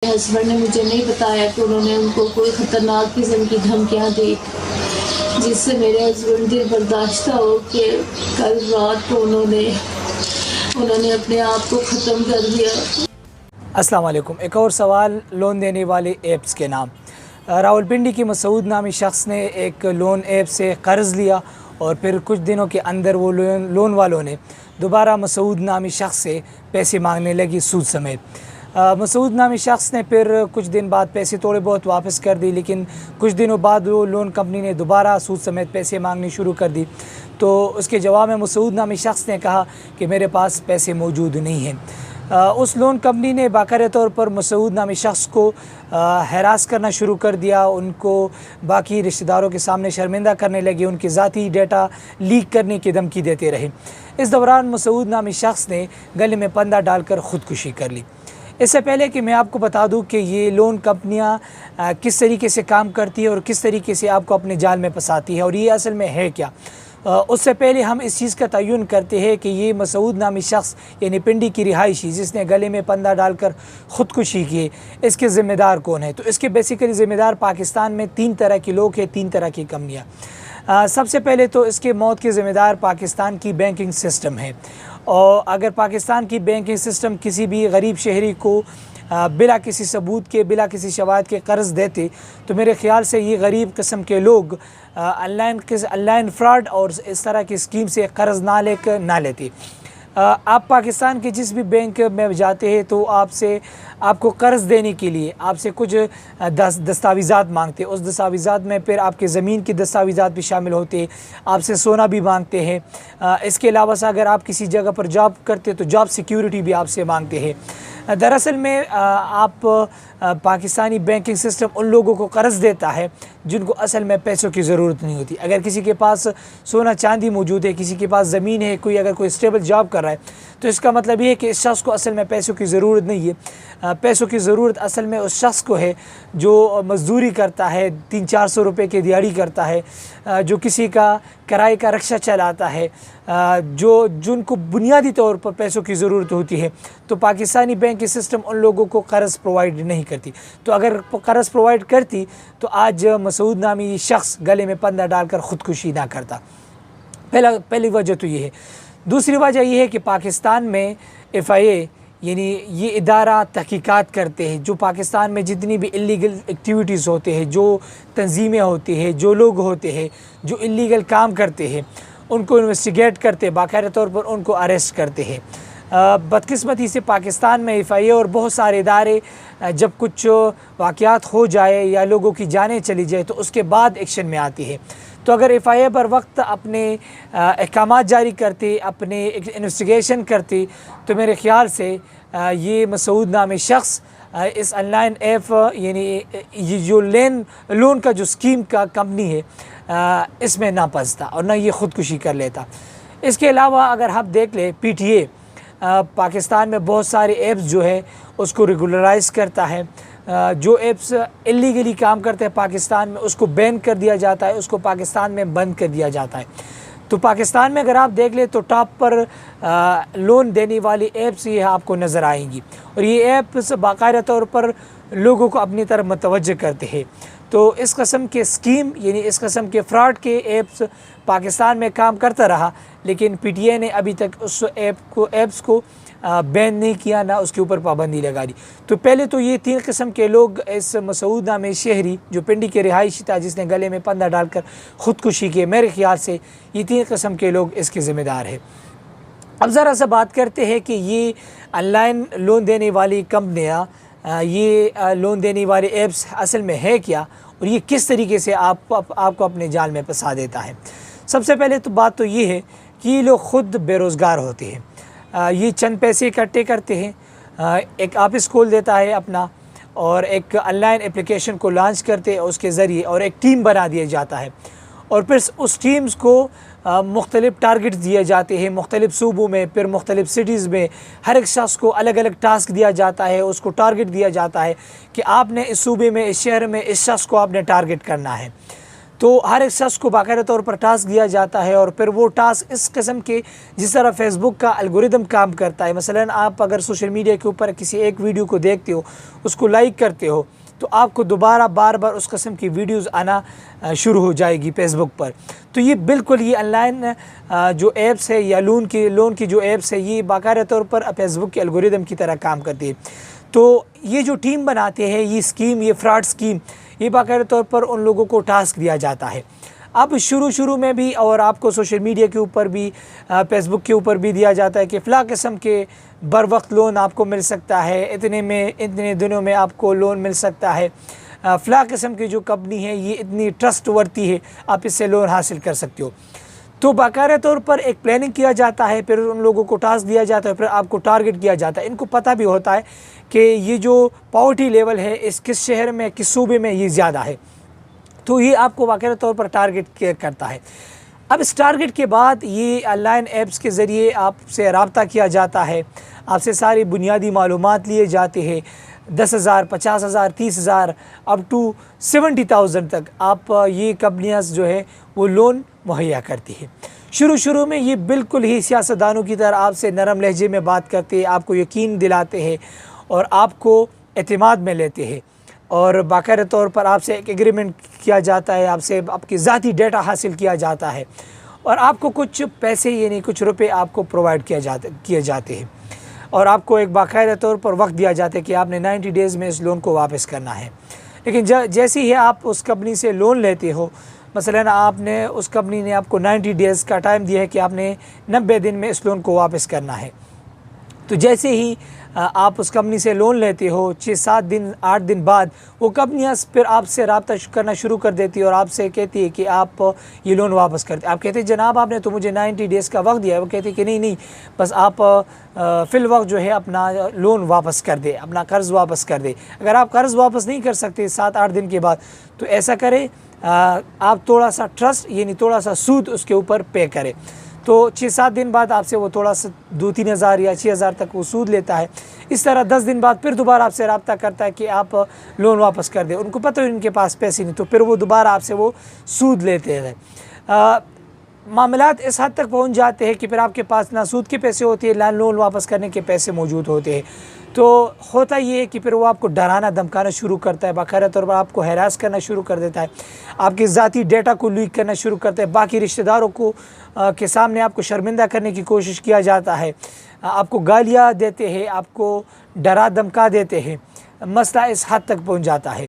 Husband ने मुझे नहीं बताया कि उन्होंने उनको कोई ख़तरनाक किस्म की धमकियाँ दी, जिससे मेरे हस्बैंड दिल बर्दाश्त हो कि कल रात को उन्होंने अपने आप को ख़त्म कर दिया। अस्सलाम वालेकुम। एक और सवाल लोन देने वाले ऐप्स के नाम। रावलपिंडी की मसूद नामी शख्स ने एक लोन ऐप से कर्ज़ लिया और फिर कुछ दिनों के अंदर वो लोन वालों ने दोबारा मसूद नामी शख्स से पैसे मांगने लगी, सूद समेत। मसूद नामी शख्स ने फिर कुछ दिन बाद पैसे थोड़े बहुत वापस कर दी, लेकिन कुछ दिनों बाद वो लोन कंपनी ने दोबारा सूद समेत पैसे मांगनी शुरू कर दी। तो उसके जवाब में मसूद नामी शख्स ने कहा कि मेरे पास पैसे मौजूद नहीं हैं। उस लोन कंपनी ने बाकायदा तौर पर मसूद नामी शख्स को हरास करना शुरू कर दिया, उनको बाकी रिश्तेदारों के सामने शर्मिंदा करने लगे, उनके ज़ाती डेटा लीक करने की धमकी देते रहे। इस दौरान मसूद नामी शख्स ने गले में फंदा डालकर ख़ुदकुशी कर ली। इससे पहले कि मैं आपको बता दूं कि ये लोन कंपनियां किस तरीके से काम करती है और किस तरीके से आपको अपने जाल में फंसाती है और ये असल में है क्या, उससे पहले हम इस चीज़ का तयन करते हैं कि ये मसूद नामी शख्स यानी पिंडी की रिहायशी जिसने गले में फंदा डालकर ख़ुदकुशी की, इसके ज़िम्मेदार कौन है। तो इसके बेसिकली ज़िम्मेदार पाकिस्तान में 3 तरह के लोग हैं, 3 तरह की कंपनियाँ। सबसे पहले तो इसके मौत के ज़िम्मेदार पाकिस्तान की बैंकिंग सिस्टम है, और अगर पाकिस्तान की बैंकिंग सिस्टम किसी भी गरीब शहरी को बिला किसी सबूत के, बिला किसी शवाहद के कर्ज़ देते, तो मेरे ख़्याल से ये गरीब किस्म के लोग ऑनलाइन फ्रॉड और इस तरह की स्कीम से कर्ज़ ना लेते। आप पाकिस्तान के जिस भी बैंक में जाते हैं तो आपको कर्ज़ देने के लिए आपसे कुछ दस्तावेज़ात मांगते हैं। उस दस्तावेज़ात में फिर आपके ज़मीन की दस्तावेज़ात भी शामिल होते हैं, आपसे सोना भी मांगते हैं। इसके अलावा अगर आप किसी जगह पर जॉब करते तो जॉब सिक्योरिटी भी आपसे मांगते हैं। दरअसल में आप पाकिस्तानी बैंकिंग सिस्टम उन लोगों को कर्ज़ देता है जिनको असल में पैसों की ज़रूरत नहीं होती। अगर किसी के पास सोना चांदी मौजूद है, किसी के पास ज़मीन है, अगर कोई स्टेबल जॉब कर रहा है, तो इसका मतलब ये है कि इस शख्स को असल में पैसों की ज़रूरत नहीं है। पैसों की ज़रूरत असल में उस शख्स को है जो मज़दूरी करता है, 300-400 रुपये की दिहाड़ी करता है, जो किसी का किराए का रिक्शा चलाता है, जिनको बुनियादी तौर पर पैसों की ज़रूरत होती है। तो पाकिस्तानी बैंकिंग सिस्टम उन लोगों को कर्ज़ प्रोवाइड नहीं करती। तो अगर कर्ज़ प्रोवाइड करती तो आज मसूद नामी शख्स गले में फंदा डालकर ख़ुदकुशी ना करता। पहली वजह तो ये है। दूसरी वजह यह है कि पाकिस्तान में FIA यानी ये इदारा तहकीकात करते हैं, जो पाकिस्तान में जितनी भी इल्लीगल एक्टिविटीज़ होते हैं, जो तंजीमें होती हैं, जो लोग होते हैं जो इल्लीगल काम करते हैं, उनको इन्वेस्टिगेट करते, बाकायदा तौर पर उनको अरेस्ट करते हैं। बदकिस्मती से पाकिस्तान में FIA और बहुत सारे इदारे जब कुछ वाक़यात हो जाए या लोगों की जानें चली जाए तो उसके बाद एक्शन में आती है। तो अगर FIA बर वक्त अपने अहकामात जारी करती, अपने इन्वेस्टिगेशन करती, तो मेरे ख़्याल से ये मसूद नामी शख्स इस ऑनलाइन ऐप यानी ये जो लोन का जो स्कीम का कंपनी है इसमें ना फंसता और ना ये ख़ुदकुशी कर लेता। इसके अलावा अगर हम देख लें PTA पाकिस्तान में बहुत सारे ऐप्स जो है उसको रेगुलराइज़ करता है। जो ऐप्स इलीगली काम करते हैं पाकिस्तान में उसको बैन कर दिया जाता है, उसको पाकिस्तान में बंद कर दिया जाता है। तो पाकिस्तान में अगर आप देख लें तो टॉप पर लोन देने वाली ऐप्स ये आपको नज़र आएंगी और ये ऐप्स बाकायदा तौर पर लोगों को अपनी तरफ मुतवज्जह करते हैं। तो इस किस्म के स्कीम यानी इस किस्म के फ्रॉड के ऐप्स पाकिस्तान में काम करता रहा, लेकिन PTA ने अभी तक उस ऐप्स को बैन नहीं किया, ना उसके ऊपर पाबंदी लगा दी। तो पहले तो ये 3 किस्म के लोग इस मसूद नामी शहरी जो पिंडी के रिहायशी था जिसने गले में फंदा डालकर ख़ुदकुशी की, मेरे ख़्याल से ये 3 किस्म के लोग इसके ज़िम्मेदार हैं। अब ज़रा सा बात करते हैं कि ये ऑनलाइन लोन देने वाली कंपनियाँ, ये लोन देने वाले ऐप्स असल में है क्या और ये किस तरीके से आपको अपने जाल में फंसा देता है। सबसे पहले तो बात तो ये है कि ये लोग ख़ुद बेरोज़गार होते हैं। ये चंद पैसे इकट्ठे करते हैं, एक ऑफिस खोल देता है अपना और एक ऑनलाइन एप्लीकेशन को लॉन्च करते हैं उसके ज़रिए, और एक टीम बना दिया जाता है और फिर उस टीम्स को मुख्तलिफ़ टारगेट्स दिए जाते हैं मुख्तलिफ़ सूबों में, फिर मुख्तलिफ़ सिटीज़ में। हर एक शख्स को अलग अलग टास्क दिया जाता है, उसको टारगेट दिया जाता है कि आपने इस सूबे में, इस शहर में इस शख्स को आपने टारगेट करना है। तो हर एक शख्स को बाकायदा तौर पर टास्क दिया जाता है और फिर वो टास्क इस किस्म के, जिस तरह फेसबुक का एल्गोरिदम काम करता है। मसलन आप अगर सोशल मीडिया के ऊपर किसी एक वीडियो को देखते हो, उसको लाइक करते हो, तो आपको दोबारा बार बार उस किस्म की वीडियोस आना शुरू हो जाएगी फेसबुक पर। तो ये बिल्कुल ये ऑनलाइन जो ऐप्स है या लोन की जो ऐप्स है, ये बाकायदा तौर पर फेसबुक के एल्गोरिदम की तरह काम करती है। तो ये जो टीम बनाते हैं, ये स्कीम, ये फ्रॉड स्कीम, ये बाकायदा तौर पर उन लोगों को टास्क दिया जाता है। अब शुरू में भी और आपको सोशल मीडिया के ऊपर भी, फेसबुक के ऊपर भी दिया जाता है कि फ़लाँ किस्म के बर वक्त लोन आपको मिल सकता है, इतने दिनों में आपको लोन मिल सकता है, फ़लाँ किस्म की जो कंपनी है ये इतनी ट्रस्टवर्दी है, आप इससे लोन हासिल कर सकते हो। तो बाकायदा तौर पर एक प्लानिंग किया जाता है, फिर उन लोगों को टास्क दिया जाता है, फिर आपको टारगेट किया जाता है। इनको पता भी होता है कि ये जो पॉवर्टी लेवल है इस किस शहर में, किस सूबे में ये ज़्यादा है, तो ये आपको बाकायदा तौर पर टारगेट करता है। अब इस टारगेट के बाद ये ऑनलाइन ऐप्स के ज़रिए आपसे रब्ता किया जाता है, आपसे सारी बुनियादी मालूमात लिए जाते हैं। 10,000, 50,000, 30,000 अप टू 70,000 तक आप ये कंपनियाँ जो है वो लोन मुहैया करती है। शुरू में ये बिल्कुल ही सियासतदानों की तरह आपसे नरम लहजे में बात करते हैं, आपको यकीन दिलाते हैं और आपको एतमाद में लेते हैं और बाकायदा तौर पर आपसे एक एग्रीमेंट किया जाता है, आपसे आपकी ज़ाती डेटा हासिल किया जाता है और आपको कुछ पैसे यानी कुछ रुपए आपको प्रोवाइड किए जाते हैं और आपको एक बाकायदा तौर पर वक्त दिया जाता है कि आपने 90 डेज़ में इस लोन को वापस करना है। लेकिन जैसे ही आप उस कंपनी से लोन लेते हो, मसलन आपने उस कंपनी ने आपको 90 डेज़ का टाइम दिया है कि आपने 90 दिन में इस लोन को वापस करना है, तो जैसे ही आप उस कंपनी से लोन लेते हो, 6-7 दिन 8 दिन बाद वो कंपनियाँ फिर आपसे रब्ता करना शुरू कर देती है और आपसे कहती है कि आप ये लोन वापस करते। आप कहते हैं जनाब आपने तो मुझे 90 डेज़ का वक्त दिया है। वो कहते हैं कि नहीं बस आप फ़िल वक्त जो है अपना लोन वापस कर दे, अपना कर्ज़ वापस कर दे। अगर आप कर्ज़ वापस नहीं कर सकते 7-8 दिन के बाद, तो ऐसा करें आप थोड़ा सा ट्रस्ट यानी थोड़ा सा सूद उसके ऊपर पे करें। तो 6-7 दिन बाद आपसे वो थोड़ा सा 2-3 हज़ार या 6 हज़ार तक वो सूद लेता है। इस तरह 10 दिन बाद फिर दोबारा आपसे रब्ता करता है कि आप लोन वापस कर दें। उनको पता है इनके पास पैसे नहीं, तो फिर वो दोबारा आपसे वो सूद लेते हैं। मामलात इस हद तक पहुंच जाते हैं कि फिर आपके पास ना सूद के पैसे होते हैं, ना लोन वापस करने के पैसे मौजूद होते हैं। तो होता ये है कि फिर वो आपको डराना धमकाना शुरू करता है, बाकायदा तौर पर आपको हैरास करना शुरू कर देता है, आपके ज़ाती डेटा को लीक करना शुरू करता है, बाकी रिश्तेदारों को के सामने आपको शर्मिंदा करने की कोशिश किया जाता है, आपको गालियाँ देते हैं, आपको डरा धमका देते हैं। मसला इस हद तक पहुँच जाता है।